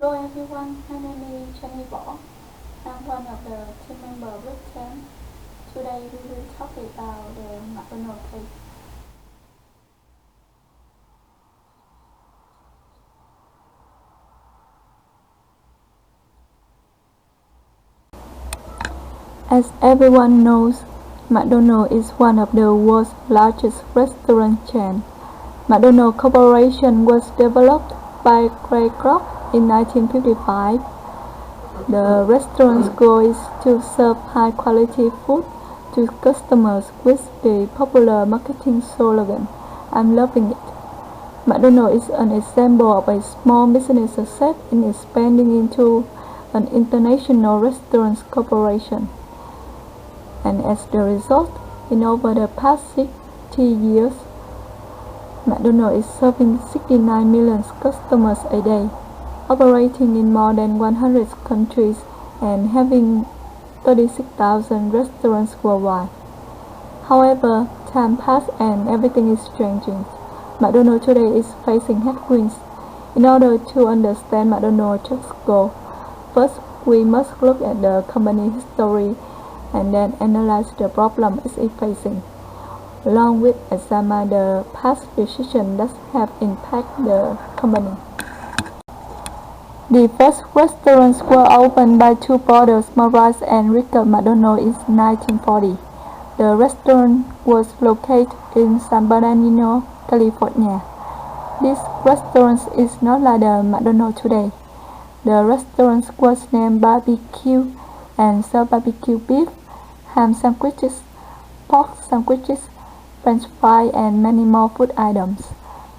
Hello everyone, my name is Jenny Bỏ. I'm one of the team members with Chen. Today we will talk about the McDonald's case. As everyone knows, McDonald's is one of the world's largest restaurant chains. McDonald's Corporation was developed by Craig Kroc in 1955. The restaurant's goal is to serve high-quality food to customers with the popular marketing slogan, "I'm loving it." McDonald's is an example of a small business success in expanding into an international restaurant corporation. And as the result, in over the past 60 years, McDonald's is serving 69 million customers a day, operating in more than 100 countries and having 36,000 restaurants worldwide. However, time passed and everything is changing. McDonald's today is facing headwinds. In order to understand McDonald's goal, first we must look at the company history and then analyze the problem it is facing, along with examine the past decisions that have impacted the company. The first restaurants were opened by two brothers, Maurice and Richard McDonald, in 1940. The restaurant was located in San Bernardino, California. This restaurant is not like the McDonald's today. The restaurant was named Barbecue and served barbecue beef, ham sandwiches, pork sandwiches, French fries, and many more food items.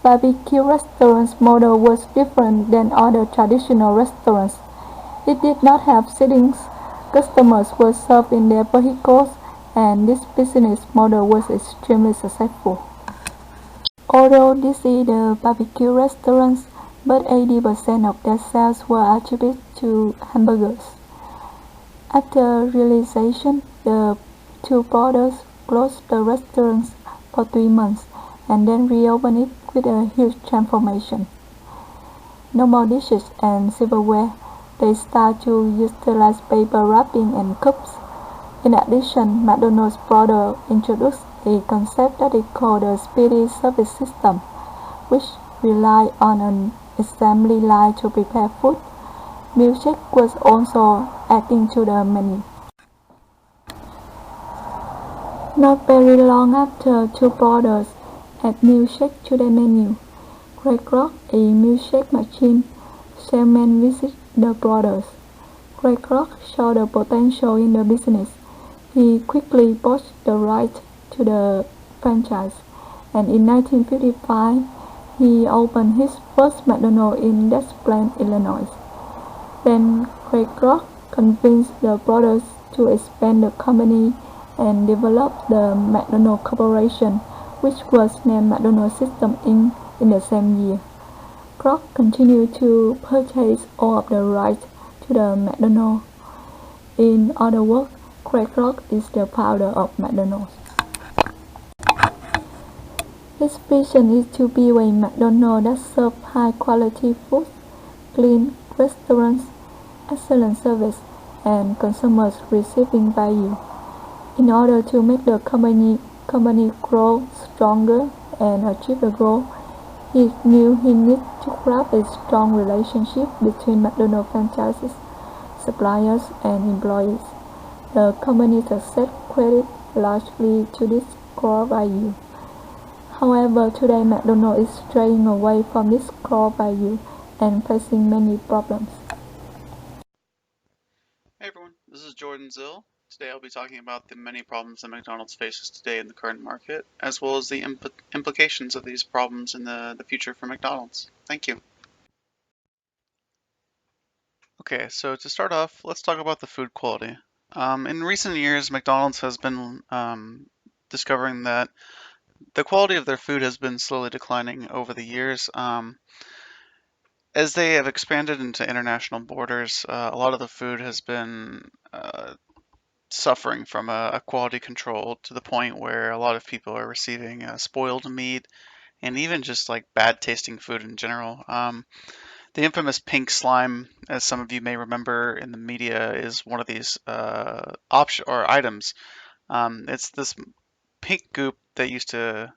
Barbecue restaurant's model was different than other traditional restaurants. It did not have seatings. Customers were served in their vehicles, and this business model was extremely successful. Although this is the barbecue restaurants, but 80% of their sales were attributed to hamburgers. After realization, the two brothers closed the restaurants for 3 months and then reopened it with a huge transformation. No more dishes and silverware. They start to utilize paper wrapping and cups. In addition, McDonald's brother introduced a concept that they call the speedy service system, which relied on an assembly line to prepare food. Milkshake was also adding to the menu. Not very long after, two brothers add milkshake to their menu. Craig Kroc, a milkshake machine salesman, visited the brothers. Craig Kroc saw the potential in the business. He quickly bought the right to the franchise, and in 1955 he opened his first McDonald's in Des Plaines, Illinois. Then Craig Kroc convinced the brothers to expand the company and develop the McDonald's Corporation, which was named McDonald's System Inc. in the same year. Kroc continued to purchase all of the rights to the McDonald's. In other words, Craig Kroc is the founder of McDonald's. His vision is to build a McDonald's that serves high-quality food, clean restaurants, excellent service, and consumers receiving value. In order to make the company grow stronger and achieve the goal, he knew he needed to craft a strong relationship between McDonald's franchises, suppliers, and employees. The company's success credit largely to this core value. However, today McDonald's is straying away from this core value and facing many problems. Hey everyone, this is Jordan Zill. Today I'll be talking about the many problems that McDonald's faces today in the current market, as well as the implications of these problems in the future for McDonald's. Thank you. Okay, so to start off, let's talk about the food quality. In recent years, McDonald's has been discovering that the quality of their food has been slowly declining over the years. As they have expanded into international borders, a lot of the food has been suffering from a quality control to the point where a lot of people are receiving spoiled meat and even just like bad tasting food in general. The infamous pink slime, as some of you may remember in the media, is one of these option or items. It's this pink goop that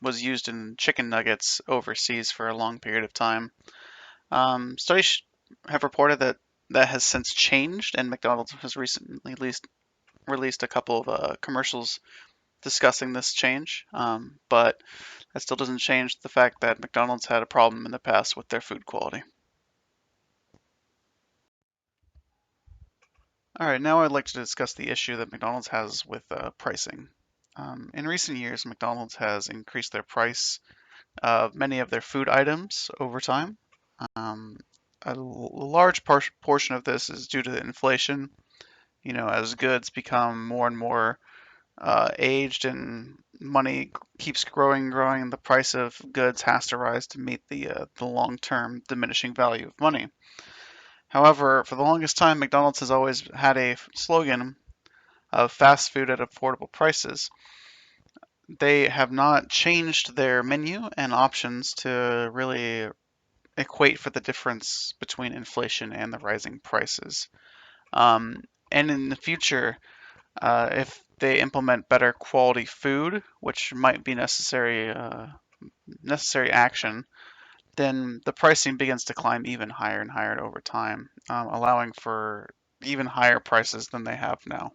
was used in chicken nuggets overseas for a long period of time. Studies have reported that that has since changed, and McDonald's has recently released a couple of commercials discussing this change. But that still doesn't change the fact that McDonald's had a problem in the past with their food quality. All right, now I'd like to discuss the issue that McDonald's has with pricing. In recent years, McDonald's has increased their price of many of their food items over time. Um, large portion of this is due to inflation. You know, as goods become more and more aged and money keeps growing, the price of goods has to rise to meet the long-term diminishing value of money. However, for the longest time, McDonald's has always had a slogan of fast food at affordable prices. They have not changed their menu and options to really equate for the difference between inflation and the rising prices. And in the future, if they implement better quality food, which might be necessary action, then the pricing begins to climb even higher and higher over time, allowing for even higher prices than they have now.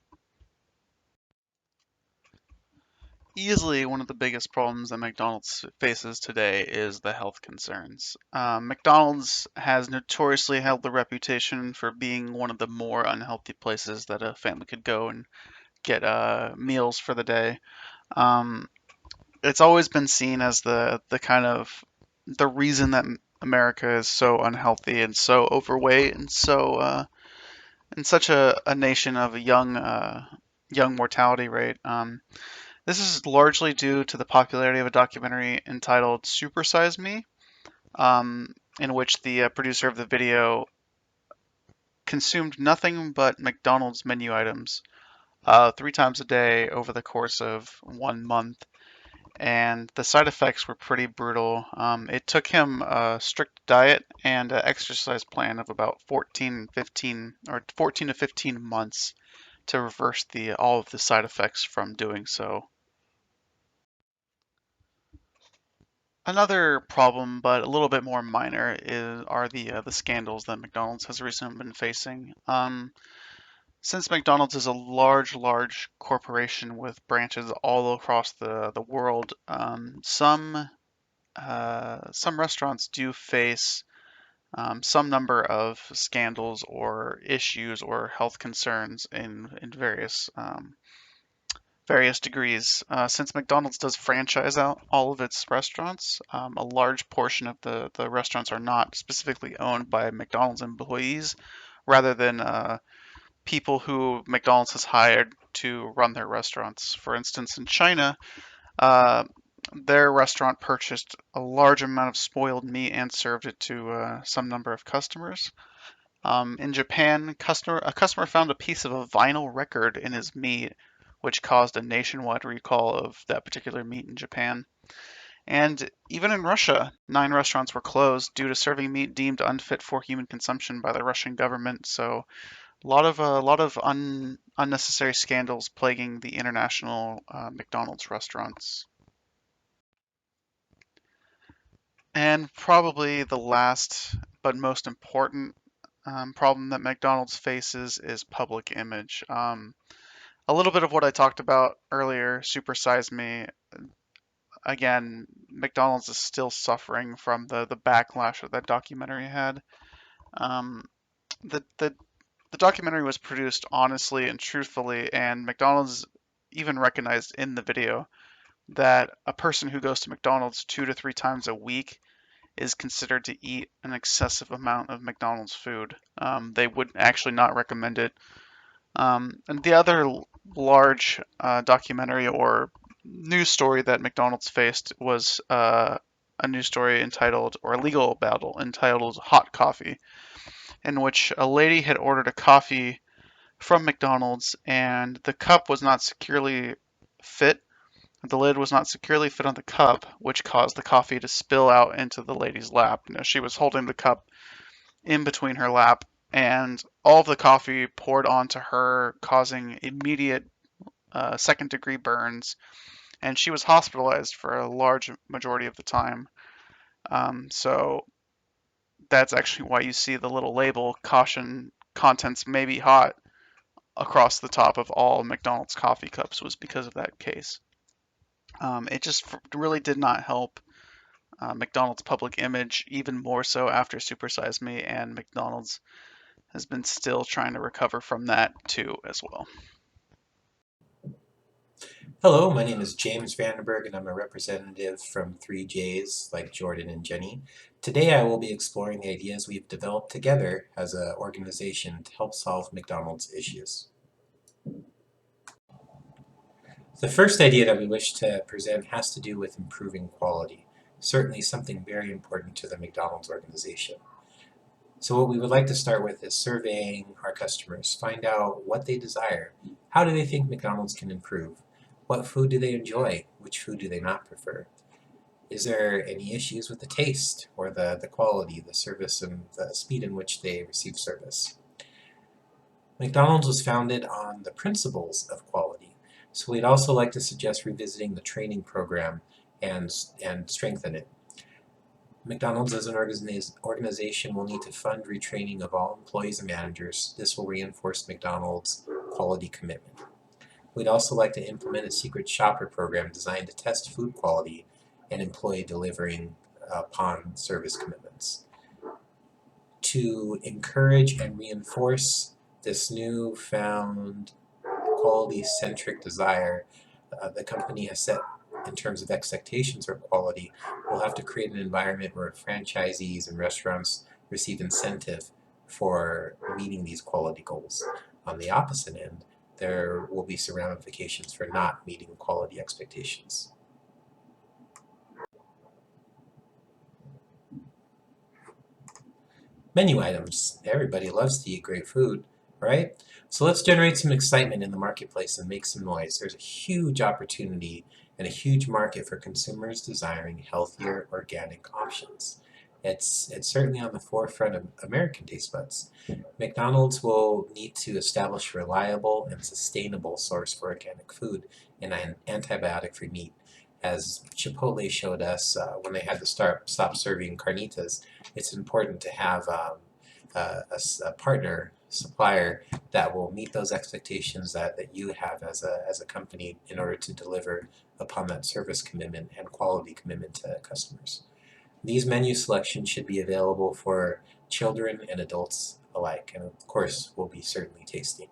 Easily one of the biggest problems that McDonald's faces today is the health concerns. McDonald's has notoriously held the reputation for being one of the more unhealthy places that a family could go and get meals for the day. Um, it's always been seen as the kind of the reason that America is so unhealthy and so overweight and so in such a nation of a young mortality rate. This is largely due to the popularity of a documentary entitled "Super Size Me," in which the producer of the video consumed nothing but McDonald's menu items 3 times a day over the course of 1 month, and the side effects were pretty brutal. It took him a strict diet and an exercise plan of about 14 to 15 months to reverse the all of the side effects from doing so. Another problem, but a little bit more minor, are the scandals that McDonald's has recently been facing. Since McDonald's is a large corporation with branches all across the world, some restaurants do face some number of scandals or issues or health concerns in various degrees. Since McDonald's does franchise out all of its restaurants, a large portion of the restaurants are not specifically owned by McDonald's employees, rather than people who McDonald's has hired to run their restaurants. For instance, in China, uh, their restaurant purchased a large amount of spoiled meat and served it to some number of customers. In Japan, a customer found a piece of a vinyl record in his meat, which caused a nationwide recall of that particular meat in Japan. And even in Russia, 9 restaurants were closed due to serving meat deemed unfit for human consumption by the Russian government. So a lot of unnecessary scandals plaguing the international McDonald's restaurants. And probably the last but most important problem that McDonald's faces is public image. A little bit of what I talked about earlier, Super Size Me. Again, McDonald's is still suffering from the backlash that that documentary had. Um, the, the the documentary was produced honestly and truthfully, and McDonald's even recognized in the video that a person who goes to McDonald's 2 to 3 times a week is considered to eat an excessive amount of McDonald's food. They would actually not recommend it. And the other large documentary or news story that McDonald's faced was a news story entitled, or a legal battle entitled Hot Coffee, in which a lady had ordered a coffee from McDonald's and the cup was not securely fit The lid was not securely fit on the cup, which caused the coffee to spill out into the lady's lap. She was holding the cup in between her lap, and all of the coffee poured onto her, causing immediate second-degree burns, and she was hospitalized for a large majority of the time. So that's actually why you see the little label, caution, contents may be hot, across the top of all McDonald's coffee cups, was because of that case. It just really did not help McDonald's public image, even more so after Super Size Me, and McDonald's has been still trying to recover from that too as well. Hello, my name is James Vandenberg and I'm a representative from 3Js like Jordan and Jenny. Today I will be exploring the ideas we've developed together as an organization to help solve McDonald's issues. The first idea that we wish to present has to do with improving quality, certainly something very important to the McDonald's organization. So what we would like to start with is surveying our customers, find out what they desire. How do they think McDonald's can improve? What food do they enjoy? Which food do they not prefer? Is there any issues with the taste or the quality, the service, and the speed in which they receive service? McDonald's was founded on the principles of quality, so we'd also like to suggest revisiting the training program and strengthen it. McDonald's as an organization will need to fund retraining of all employees and managers. This will reinforce McDonald's quality commitment. We'd also like to implement a secret shopper program designed to test food quality and employee delivering upon service commitments. To encourage and reinforce this newfound quality-centric desire the company has set in terms of expectations for quality, we'll have to create an environment where franchisees and restaurants receive incentive for meeting these quality goals. On the opposite end, there will be some ramifications for not meeting quality expectations. Menu items. Everybody loves to eat great food, right? So let's generate some excitement in the marketplace and make some noise. There's a huge opportunity and a huge market for consumers desiring healthier, organic options. It's certainly on the forefront of American taste buds. McDonald's will need to establish a reliable and sustainable source for organic food and an antibiotic-free meat. As Chipotle showed us when they had to stop serving carnitas, it's important to have a partner, supplier, that will meet those expectations that you have as a company in order to deliver upon that service commitment and quality commitment to customers. These menu selections should be available for children and adults alike, and of course will be certainly tasty.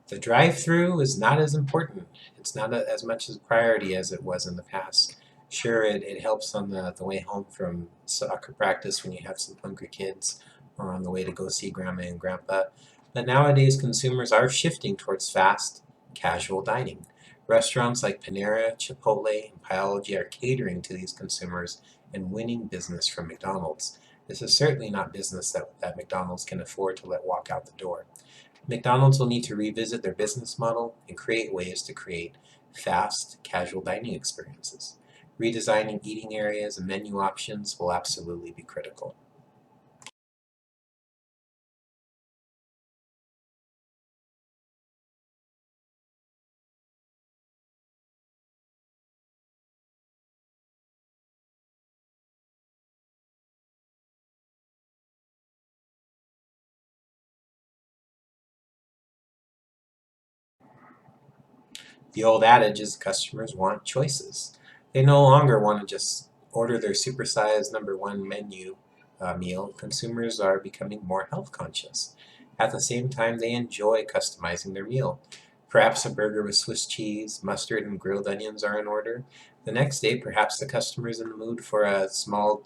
The drive-through is not as important. It's not as much as a priority as it was in the past. Sure, it helps on the way home from soccer practice when you have some hungry kids, or on the way to go see grandma and grandpa. But nowadays, consumers are shifting towards fast, casual dining. Restaurants like Panera, Chipotle, and Pyology are catering to these consumers and winning business from McDonald's. This is certainly not business that McDonald's can afford to let walk out the door. McDonald's will need to revisit their business model and create ways to create fast, casual dining experiences. Redesigning eating areas and menu options will absolutely be critical. The old adage is customers want choices. They no longer want to just order their supersized #1 menu meal. Consumers are becoming more health conscious. At the same time, they enjoy customizing their meal. Perhaps a burger with Swiss cheese, mustard, and grilled onions are in order. The next day, perhaps the customer is in the mood for a small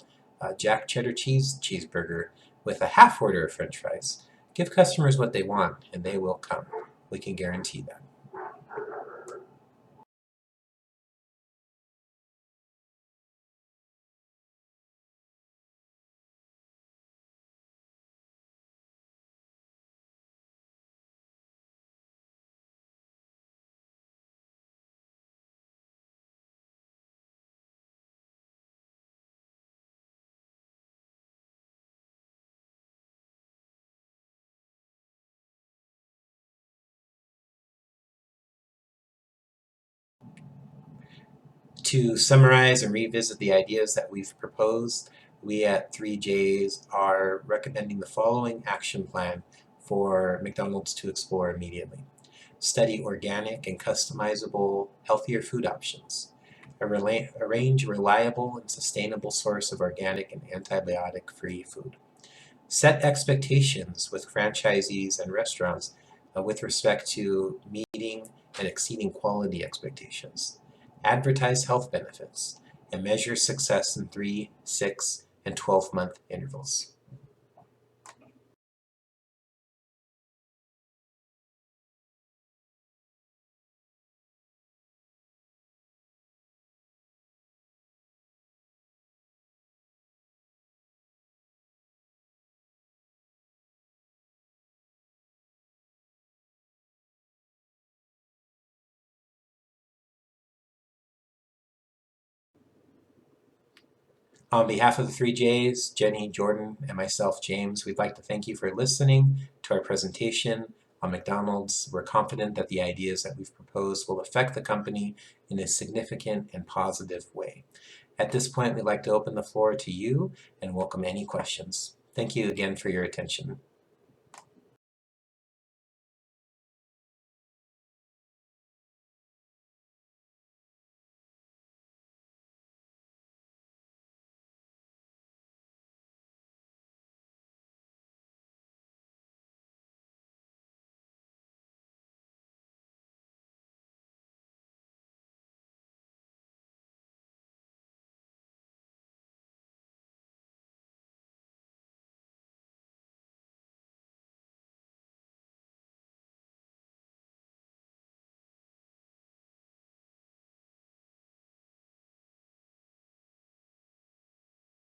Jack Cheddar cheese cheeseburger with a half order of French fries. Give customers what they want, and they will come. We can guarantee that. To summarize and revisit the ideas that we've proposed, we at 3Js are recommending the following action plan for McDonald's to explore immediately. Study organic and customizable, healthier food options. Arrange a reliable and sustainable source of organic and antibiotic-free food. Set expectations with franchisees and restaurants with respect to meeting and exceeding quality expectations. Advertise health benefits and measure success in 3, 6, and 12-month intervals. On behalf of the 3Js, Jenny, Jordan, and myself, James, we'd like to thank you for listening to our presentation on McDonald's. We're confident that the ideas that we've proposed will affect the company in a significant and positive way. At this point, we'd like to open the floor to you and welcome any questions. Thank you again for your attention.